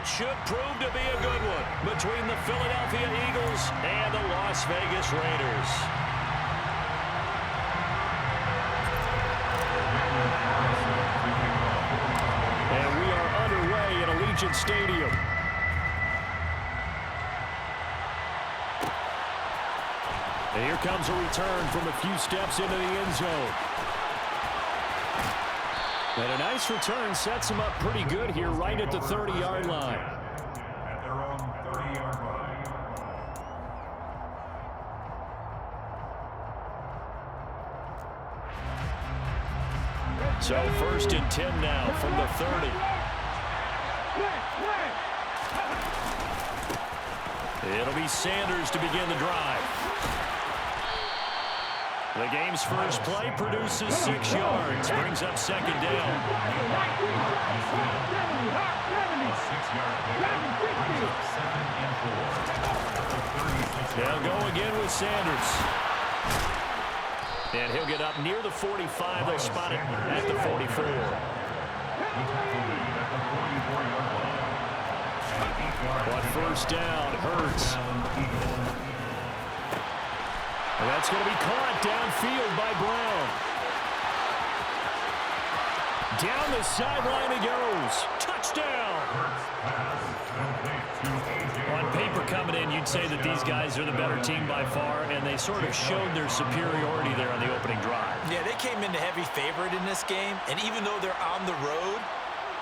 What should prove to be a good one between the Philadelphia Eagles and the Las Vegas Raiders. And we are underway at Allegiant Stadium. And here comes a return from a few steps into the end zone. And a nice return sets him up pretty good here right at the 30-yard line. At their own 30-yard line. So 1st and 10 now from the 30. It'll be Sanders to begin the drive. The game's first play produces 6 yards, brings up 2nd down. They'll go again with Sanders. And he'll get up near the 45. They'll spot it at the 44. But first down, Hurts. And that's going to be caught downfield by Brown. Down the sideline he goes. Touchdown. On paper coming in, you'd say that these guys are the better team by far, and they sort of showed their superiority there on the opening drive. Yeah, they came in the heavy favorite in this game, and even though they're on the road,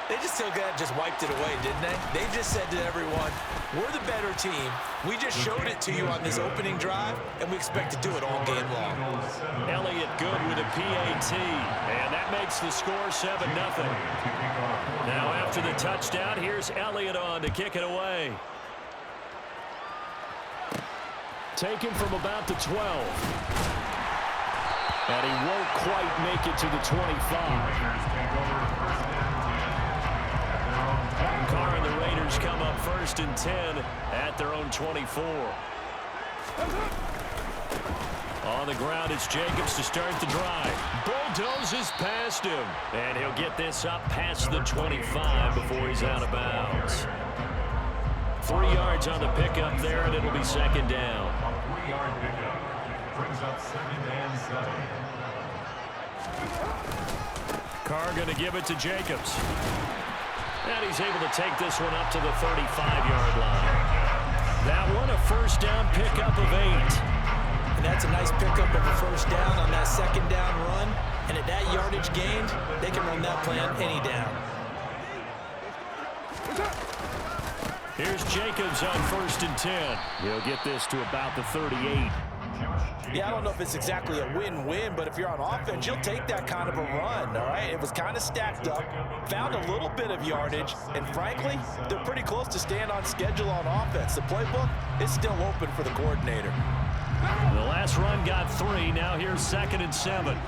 they just still just wiped it away, didn't they? They just said to everyone, we're the better team. We just showed it to you on this opening drive, and we expect to do it all game long. Elliott good with a PAT, and that makes the score 7-0. Now after the touchdown, here's Elliott on to kick it away. Taken from about the 12. And he won't quite make it to the 25. Carr and the Raiders come up 1st and 10 at their own 24. On the ground, it's Jacobs to start the drive. Bulldozes past him. And he'll get this up past the 25 before he's out of bounds. 3 yards on the pickup there, and it'll be 2nd down. A 3-yard pickup brings up 2nd and 7. Carr going to give it to Jacobs. And he's able to take this one up to the 35-yard line. That one a first down pickup of 8. And that's a nice pickup of a first down on that 2nd down run. And at that yardage gained, they can run that play on any down. Here's Jacobs on 1st and 10. He'll get this to about the 38. Yeah, I don't know if it's exactly a win-win, but if you're on offense, you'll take that kind of a run, all right? It was kind of stacked up, found a little bit of yardage, and frankly, they're pretty close to staying on schedule on offense. The playbook is still open for the coordinator. The last run got 3. Now here's 2nd and 7.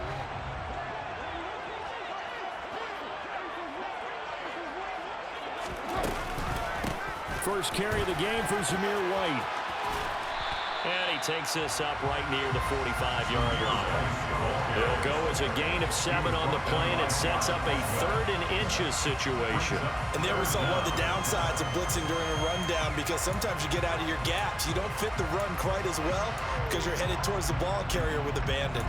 First carry of the game for Zamir White. And he takes this up right near the 45-yard line. It'll go as a gain of 7 on the play, and it sets up a 3rd and inches situation. And there we saw one of the downsides of blitzing during a rundown, because sometimes you get out of your gaps. You don't fit the run quite as well because you're headed towards the ball carrier with abandon.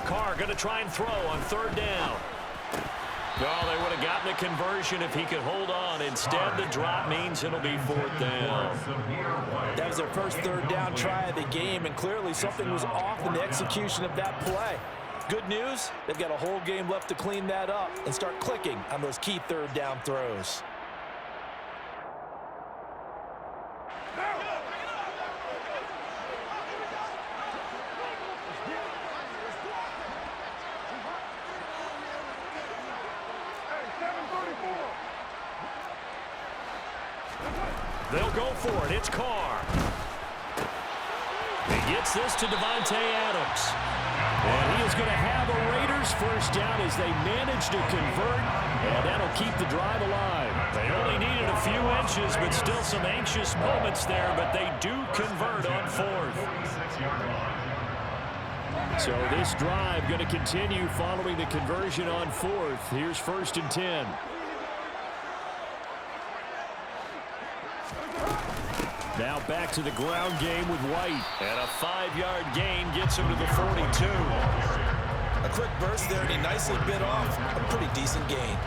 Carr going to try and throw on 3rd down. Well, they would have gotten a conversion if he could hold on. Instead, the drop means it'll be 4th down. That was their first 3rd down try of the game, and clearly something was off in the execution of that play. Good news, they've got a whole game left to clean that up and start clicking on those key 3rd down throws. They'll go for it. It's Carr. He gets this to Devontae Adams. And he is going to have a Raiders first down as they manage to convert, and that'll keep the drive alive. They only needed a few inches, but still some anxious moments there, but they do convert on fourth. So this drive going to continue following the conversion on fourth. Here's 1st and 10. Now back to the ground game with White. And a 5-yard gain gets him to the 42. A quick burst there, and he nicely bit off a pretty decent gain.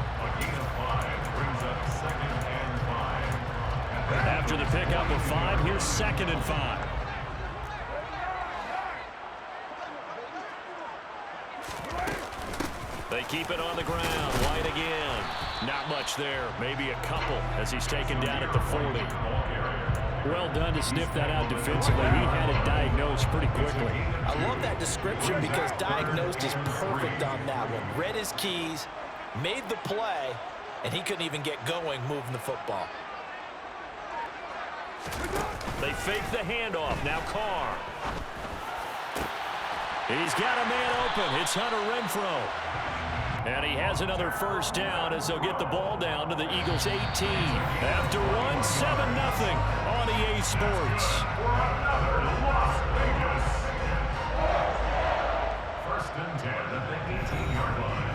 After the pickup of 5, here's 2nd and 5. They keep it on the ground. White again. Not much there. Maybe a couple as he's taken down at the 40. Well done to sniff that out defensively. He had it diagnosed pretty quickly. I love that description because diagnosed is perfect on that one. Read his keys, made the play, and he couldn't even get going moving the football. They fake the handoff. Now Carr. He's got a man open. It's Hunter Renfrow. And he has another first down as they'll get the ball down to the Eagles 18. After one, 7-0 on EA Sports. First and 10 at the 18-yard line.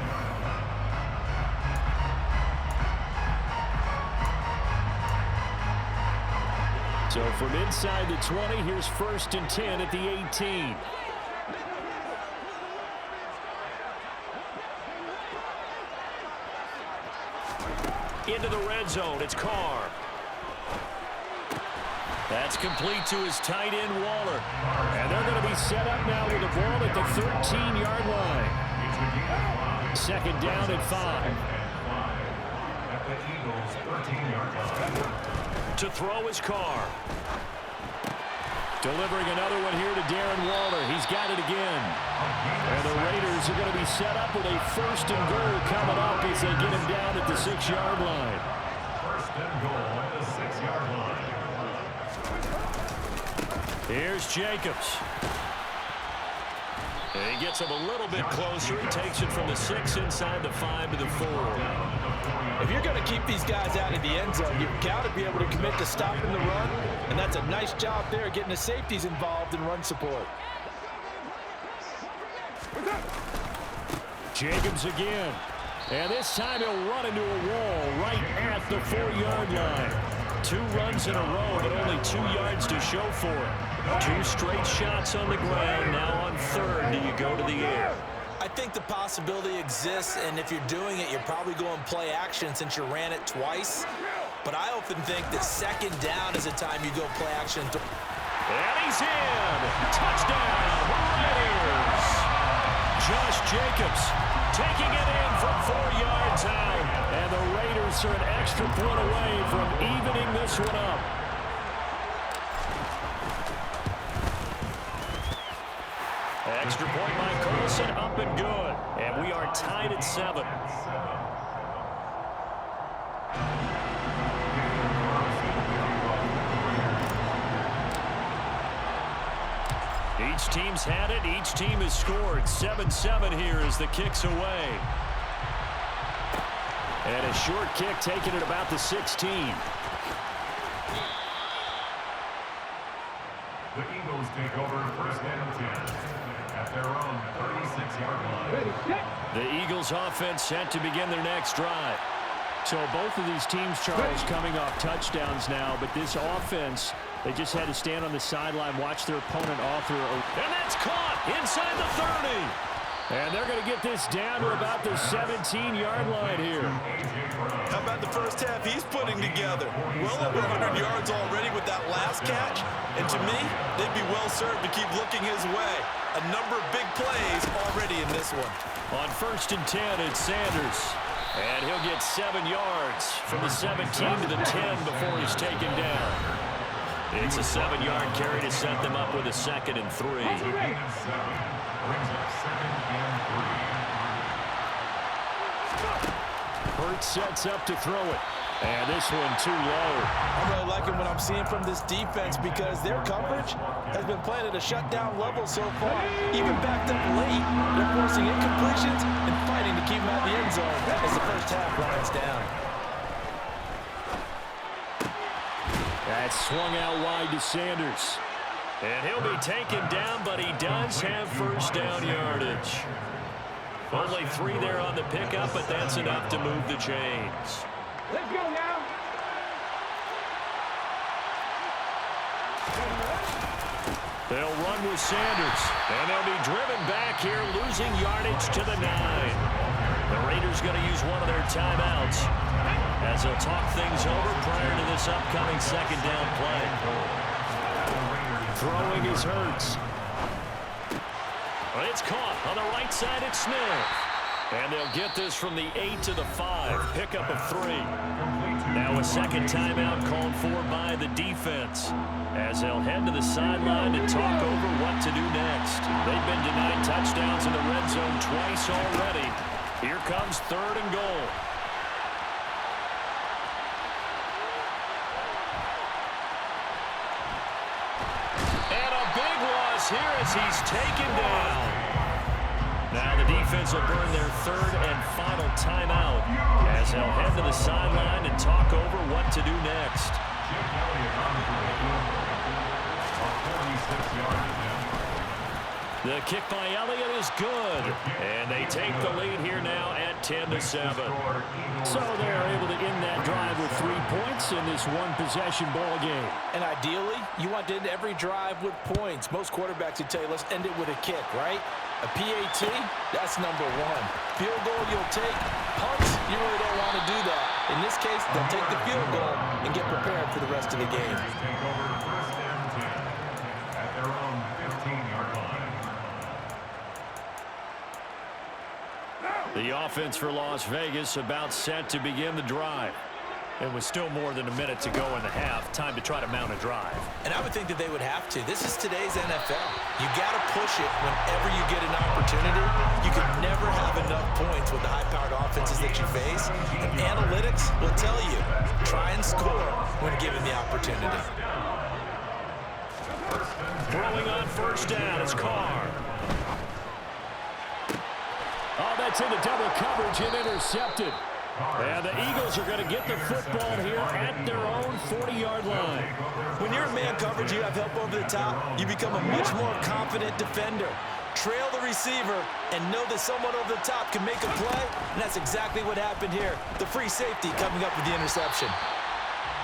So from inside the 20, here's 1st and 10 at the 18. Into the red zone, it's Carr. That's complete to his tight end, Waller. And they're going to be set up now with the ball at the 13-yard line. 2nd down and 5. At the Eagles 13-yard line. To throw is Carr. Delivering another one here to Darren Waller. He's got it again. And the Raiders are going to be set up with a 1st and goal coming up as they get him down at the 6-yard line. 1st and goal at the 6-yard line. Here's Jacobs. And he gets him a little bit closer. He takes it from the 6 inside the 5 to the 4. If you're going to keep these guys out of the end zone, you've got to be able to commit to stopping the run, and that's a nice job there getting the safeties involved in run support. Jacobs again. And this time he'll run into a wall right at the 4-yard line. 2 runs in a row, but only 2 yards to show for it. 2 straight shots on the ground. Now on 3rd, do you go to the air? I think the possibility exists, and if you're doing it, you're probably going play action since you ran it twice. But I often think that 2nd down is the time you go play action. And he's in. Touchdown, Raiders. Josh Jacobs taking it in from 4 yards out. And the Raiders are an extra point away from evening this one up. Extra point by Carlson, up and good. And we are tied at 7. Each team's had it. Each team has scored. 7-7 here as the kick's away. And a short kick taken at about the 16. The Eagles take over 1st and 10 at their own 36-yard line. The Eagles offense set to begin their next drive. So both of these teams, Charles, coming off touchdowns now, but this offense, they just had to stand on the sideline, watch their opponent author. And that's caught inside the 30. And they're going to get this down to about the 17-yard line here. How about the first half he's putting together? Well over 100 yards already with that last catch. And to me, they'd be well served to keep looking his way. A number of big plays already in this one. On 1st and 10, it's Sanders. And he'll get 7 yards from the 17 to the 10 before he's taken down. It's a 7-yard carry to set them up with a 2nd and 3. Brings up 2nd and 3. Hurts sets up to throw it. And this one too low. I really like liking what I'm seeing from this defense because their coverage has been playing at a shutdown level so far. Even backed up late, they're forcing incompletions and fighting to keep them out of the end zone as the first half winds down. That's swung out wide to Sanders. And he'll be taken down, but he does have first down yardage. Only 3 there on the pickup, but that's enough to move the chains. Let's go now. They'll run with Sanders, and they'll be driven back here, losing yardage to the 9. The Raiders going to use one of their timeouts as they'll talk things over prior to this upcoming second down play. Throwing is Hurts. It's caught on the right side. It's Smith. And they'll get this from the 8 to the 5. Pickup of 3. Now a second timeout called for by the defense as they'll head to the sideline to talk over what to do next. They've been denied touchdowns in the red zone twice already. Here comes 3rd and goal. Here as he's taken down. Now the defense will burn their 3rd and final timeout as they'll head to the sideline and talk over what to do next. The kick by Elliott is good, and they take the lead here now at 10-7. So they're able to end that drive with 3 points in this one-possession ball game. And ideally, you want to end every drive with points. Most quarterbacks would tell you, let's end it with a kick, right? A PAT, that's number 1. Field goal you'll take. Punts, you really don't want to do that. In this case, they'll take the field goal and get prepared for the rest of the game. Take over first and 10 at their own 15-yard line. The offense for Las Vegas about set to begin the drive. It was still more than a minute to go in the half. Time to try to mount a drive. And I would think that they would have to. This is today's NFL. You got to push it whenever you get an opportunity. You can never have enough points with the high-powered offenses that you face. And analytics will tell you, try and score when given the opportunity. Throwing on first down, it's Carr. Oh, that's into double coverage and intercepted. And the Eagles are going to get the football here at their own 40-yard line. When you're in man coverage, you have help over the top, you become a much more confident defender. Trail the receiver and know that someone over the top can make a play, and that's exactly what happened here. The free safety coming up with the interception.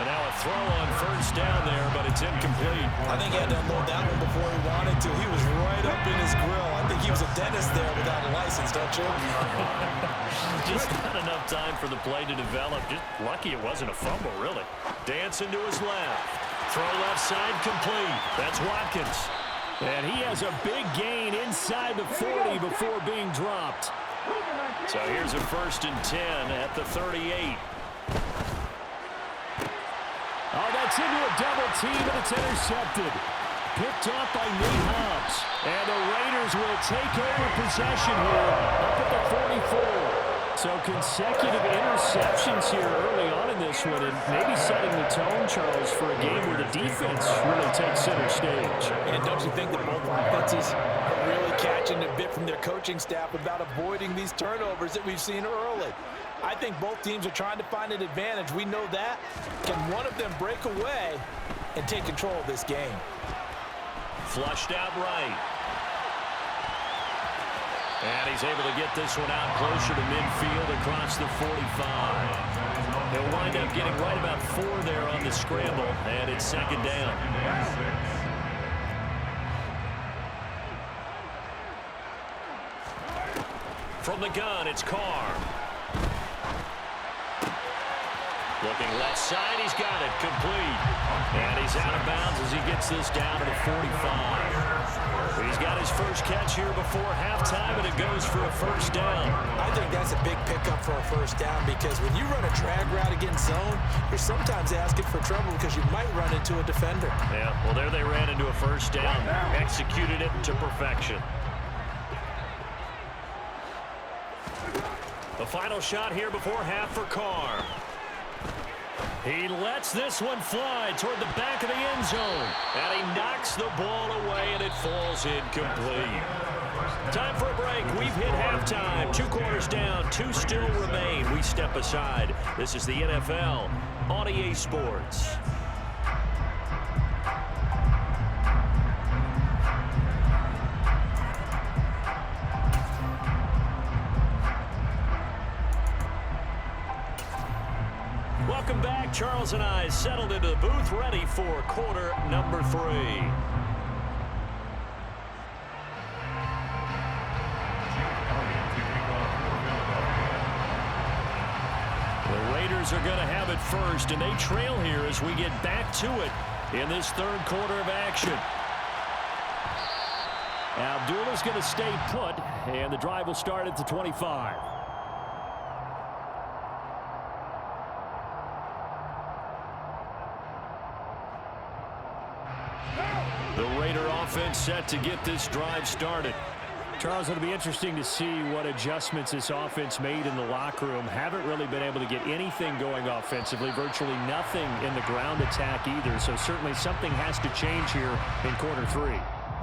And now a throw on first down there, but it's incomplete. I think he had to unload that one before he wanted to. He was right up in his grill. I think he was a dentist there without a license, don't you? Just not enough time for the play to develop. Just lucky it wasn't a fumble, really. Dancing to his left. Throw left side complete. That's Watkins. And he has a big gain inside the 40 before being dropped. So here's a 1st and 10 at the 38. Oh, that's into a double team, and it's intercepted. Picked off by Nate Hobbs. And the Raiders will take over possession here up at the 44. So consecutive interceptions here early on in this one, and maybe setting the tone, Charles, for a game where the defense really takes center stage. And don't you think that both offenses are really catching a bit from their coaching staff about avoiding these turnovers that we've seen early? I think both teams are trying to find an advantage. We know that. Can one of them break away and take control of this game? Flushed out right. And he's able to get this one out closer to midfield across the 45. They'll wind up getting right about 4 there on the scramble, and it's second down. From the gun, it's Carr. Looking left side, he's got it, complete. And he's out of bounds as he gets this down to the 45. He's got his first catch here before halftime, and it goes for a first down. I think that's a big pickup for a first down because when you run a drag route against zone, you're sometimes asking for trouble because you might run into a defender. Yeah, well, there they ran into a first down. Executed it to perfection. The final shot here before half for Carr. He lets this one fly toward the back of the end zone. And he knocks the ball away, and it falls incomplete. Time for a break. We've hit halftime. 2 quarters down, 2 still remain. We step aside. This is the NFL on EA Sports. Welcome back. Charles and I settled into the booth, ready for quarter number 3. The Raiders are going to have it first, and they trail here as we get back to it in this 3rd quarter of action. Abdullah's going to stay put, and the drive will start at the 25. The Raider offense set to get this drive started. Charles, it'll be interesting to see what adjustments this offense made in the locker room. Haven't really been able to get anything going offensively, virtually nothing in the ground attack either. So certainly something has to change here in quarter 3.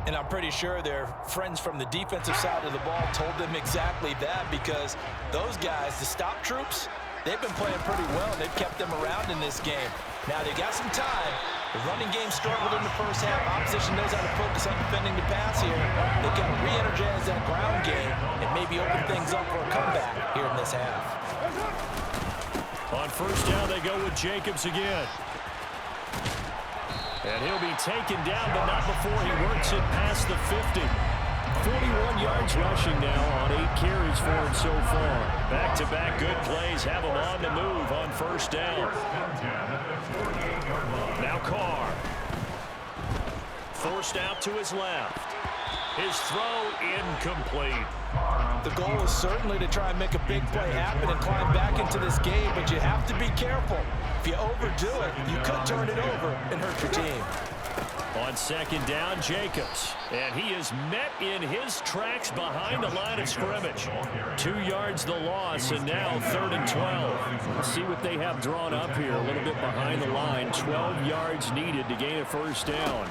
And I'm pretty sure their friends from the defensive side of the ball told them exactly that, because those guys, the stop troops, they've been playing pretty well. They've kept them around in this game. Now they got some time. The running game struggled in the first half. Opposition knows how to focus on defending the pass here. They've got to re-energize that ground game and maybe open things up for a comeback here in this half. On first down, they go with Jacobs again. And he'll be taken down, but not before he works it past the 50. 41 yards rushing now on 8 carries for him so far. Back-to-back good plays have him on the move on first down. Now Carr. Forced out to his left. His throw incomplete. The goal is certainly to try and make a big play happen and climb back into this game, but you have to be careful. If you overdo it, you could turn it over and hurt your team. On second down, Jacobs. And he is met in his tracks behind the line of scrimmage. 2 yards the loss, and now 3rd and 12. Let's see what they have drawn up here. A little bit behind the line. 12 yards needed to gain a first down.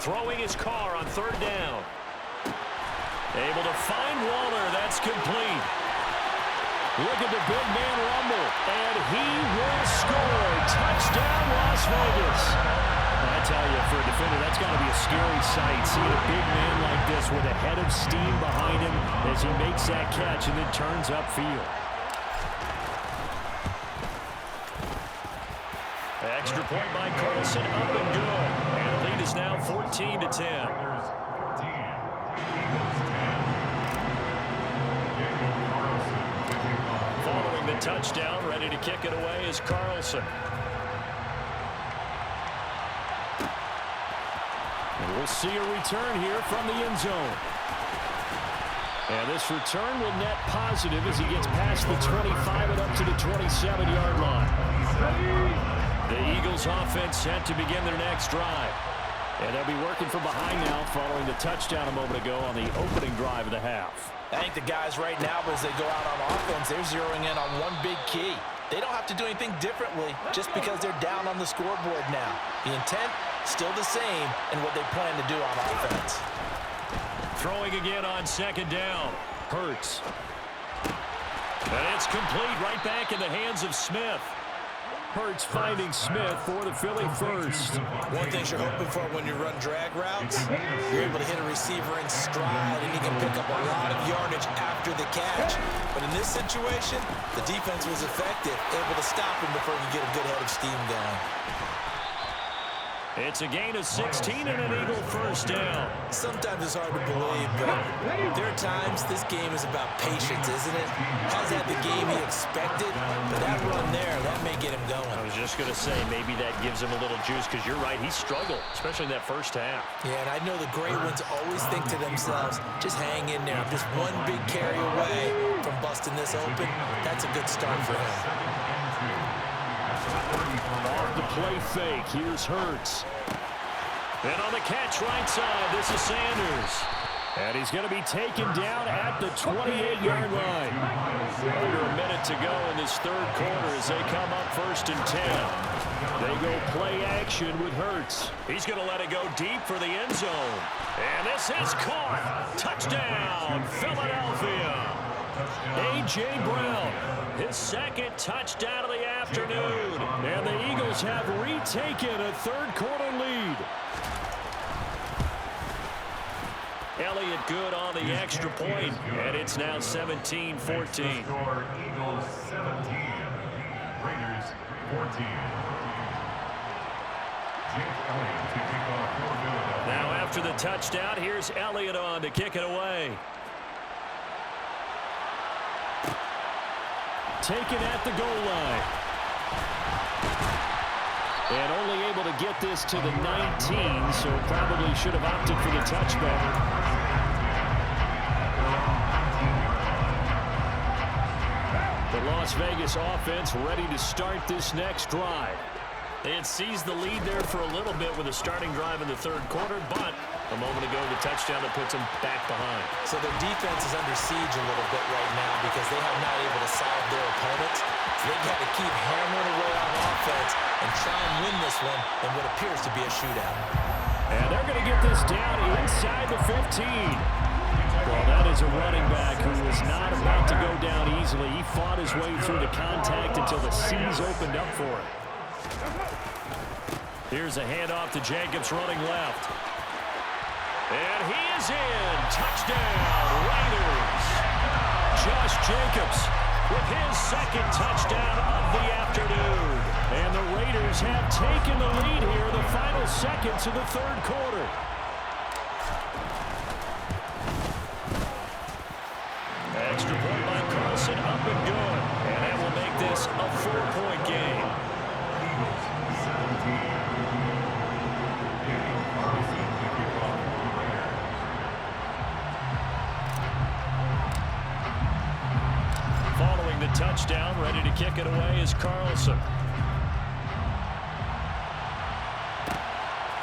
Throwing his Carr on 3rd down. Able to find Waller. That's complete. Look at the big man rumble. And he will score. Touchdown, Las Vegas. I tell you, for a defender, that's got to be a scary sight, seeing a big man like this with a head of steam behind him as he makes that catch and then turns upfield. Extra point by Carlson, up and good. And the lead is now 14-10. Following the touchdown, ready to kick it away is Carlson. And we'll see a return here from the end zone. And this return will net positive as he gets past the 25 and up to the 27-yard line. The Eagles offense set to begin their next drive. And they'll be working from behind now following the touchdown a moment ago on the opening drive of the half. I think the guys right now, as they go out on offense, they're zeroing in on one big key. They don't have to do anything differently just because they're down on the scoreboard now. The intent, still the same in what they plan to do on offense. Throwing again on second down. Hurts. And it's complete right back in the hands of Smith. Hurts finding Smith for the Philly first. One thing you're hoping for when you run drag routes, you're able to hit a receiver in stride and he can pick up a lot of yardage after the catch. But in this situation, the defense was effective, able to stop him before he could get a good head of steam going. It's a gain of 16 and an Eagle first down. Sometimes it's hard to believe, but there are times this game is about patience, isn't it? Has had the game he expected, but that run there, that may get him going. I was just going to say, maybe that gives him a little juice, because you're right, he struggled, especially in that first half. Yeah, and I know the great ones always think to themselves, just hang in there. I'm just one big carry away from busting this open. That's a good start for him. Off the play fake, here's Hurts. And on the catch right side, this is Sanders. And he's going to be taken down at the 28-yard line. Under a minute to go in this third quarter as they come up 1st and 10. They go play action with Hurts. He's going to let it go deep for the end zone. And this is caught. Touchdown, Philadelphia. A.J. Brown, his 2nd touchdown of the afternoon. And the Eagles have retaken a third quarter lead. Elliott good on the extra point, and it's now 17-14. Eagles 17, Raiders 14. Now after the touchdown, here's Elliott on to kick it away. Taken at the goal line. And only able to get this to the 19, so probably should have opted for the touchback. The Las Vegas offense ready to start this next drive. They had seized the lead there for a little bit with a starting drive in the third quarter, but a moment ago the touchdown that puts them back behind. So their defense is under siege a little bit right now because they have not able to solve their opponents. So they've got to keep hammering away on offense and try and win this one in what appears to be a shootout. And they're going to get this down inside the 15. Well, that is a running back who was not about to go down easily. He fought his way through the contact until the seas opened up for him. Here's a handoff to Jacobs running left. And he is in. Touchdown, Raiders. Josh Jacobs with his 2nd touchdown of the afternoon. And the Raiders have taken the lead here the final seconds of the third quarter. Extra point by Carlson, up and good. And that will make this a 4-point game. Eagles 17. Following the touchdown, ready to kick it away is Carlson.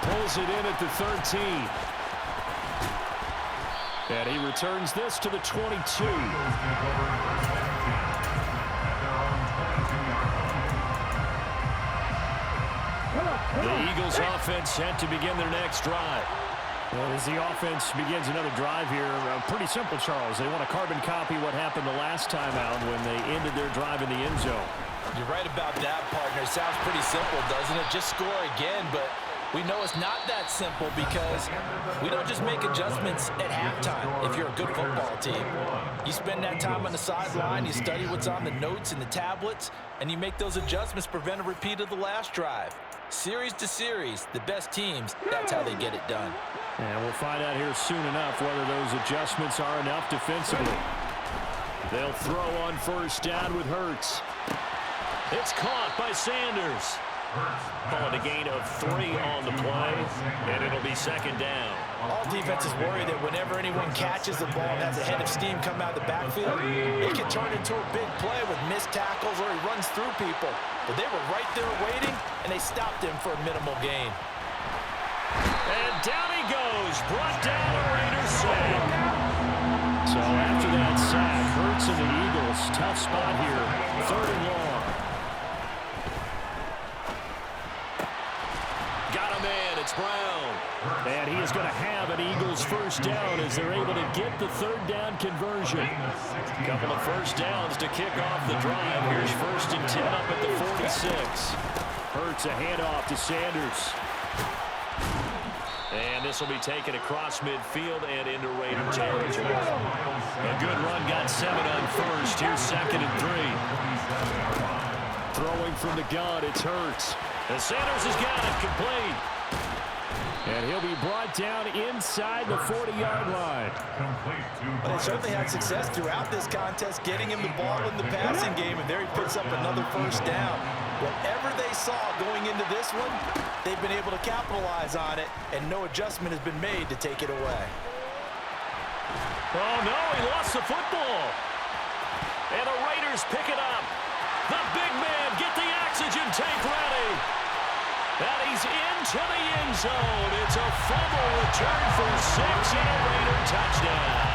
Pulls it in at the 13. And he returns this to the 22. The Eagles offense set to begin their next drive. Well, as the offense begins another drive here, pretty simple, Charles. They want to carbon copy what happened the last time out when they ended their drive in the end zone. You're right about that, partner. Sounds pretty simple, doesn't it? Just score again, but we know it's not that simple because we don't just make adjustments at halftime if you're a good football team. You spend that time on the sideline, you study what's on the notes and the tablets, and you make those adjustments to prevent a repeat of the last drive. Series to series, the best teams, that's how they get it done. And we'll find out here soon enough whether those adjustments are enough defensively. They'll throw on 1st down with Hurts. It's caught by Sanders. Calling a gain of 3 on the play, and it'll be 2nd down. All defenses worry that whenever anyone catches the ball and has a head of steam come out of the backfield, it can turn into a big play with missed tackles or he runs through people. But they were right there waiting, and they stopped him for a minimal gain. And down he goes, brought down a Raiders sack. So after that sack, Hurts and the Eagles, tough spot here, 3rd and long. It's Brown. And he is going to have an Eagles 1st down as they're able to get the 3rd down conversion. A couple of 1st downs to kick off the drive. Here's 1st and 10 up at the 46. Hurts a handoff to Sanders. And this will be taken across midfield and into Raider territory. A good run, got 7 on 1st. Here's 2nd and 3. Throwing from the gun, it's Hurts. And Sanders has got it, complete. And he'll be brought down inside the 40-yard line. Well, they certainly had success throughout this contest, getting him the ball in the passing game, and there he picks up another 1st down. Whatever they saw going into this one, they've been able to capitalize on it, and no adjustment has been made to take it away. Oh, no, he lost the football. And the Raiders pick it up. The big man, get the oxygen tank ready. And he's into the end zone. It's a fumble return for 6 and a Raider touchdown.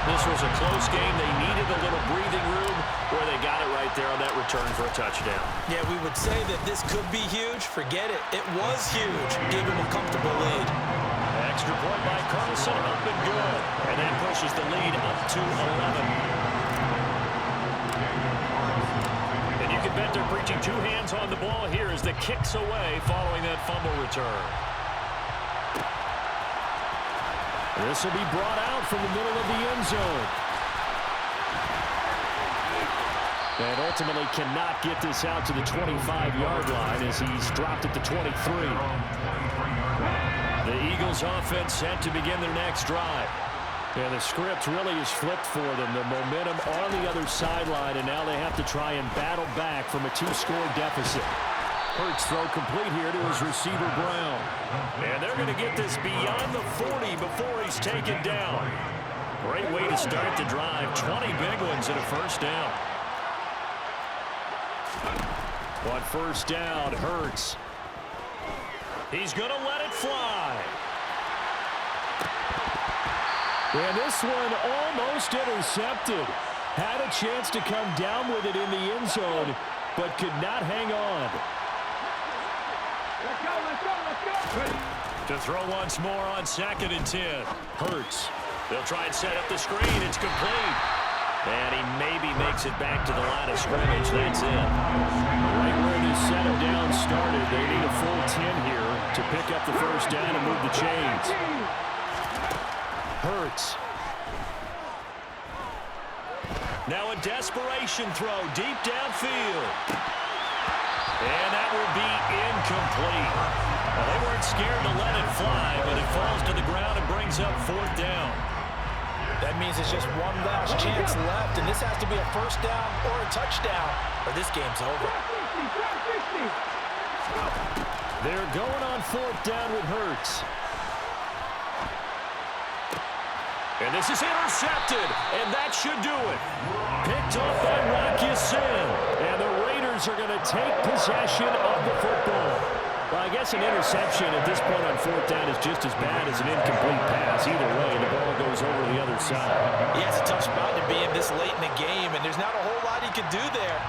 This was a close game. They needed a little breathing room where they got it right there on that return for a touchdown. Yeah, we would say that this could be huge. Forget it. It was huge. Gave him a comfortable lead. Extra point by Carlson, up and good. And that pushes the lead up to 11. And you can bet they're preaching two hands on the ball here as the kick's away following that fumble return. This will be brought out from the middle of the end zone. And ultimately cannot get this out to the 25-yard line as he's dropped at the 23. The Eagles offense set to begin their next drive. And the script really is flipped for them. The momentum on the other sideline, and now they have to try and battle back from a two-score deficit. Hurts throw complete here to his receiver, Brown. And they're going to get this beyond the 40 before he's taken down. Great way to start the drive. 20 big ones and a first down. On first down, Hurts. He's going to let it fly. And this one almost intercepted. Had a chance to come down with it in the end zone, but could not hang on. To throw once more on 2nd and 10. Hurts. They'll try and set up the screen. It's complete. And he maybe makes it back to the line of scrimmage. That's it. Right where this settle down started, they need a full 10 here to pick up the first down and move the chains. Hurts. Now a desperation throw deep downfield. And that will be incomplete. Well, they weren't scared to let it fly, but it falls to the ground and brings up 4th down. That means it's just one last chance left, and this has to be a first down or a touchdown, or this game's over. They're going on 4th down with Hurts. And this is intercepted, and that should do it. Picked off by Rock Ya-Sin, and the Raiders are going to take possession of the football. Well, I guess an interception at this point on 4th down is just as bad as an incomplete pass. Either way, the ball goes over the other side. Yeah, it's a tough spot to be in this late in the game, and there's not a whole lot he could do there.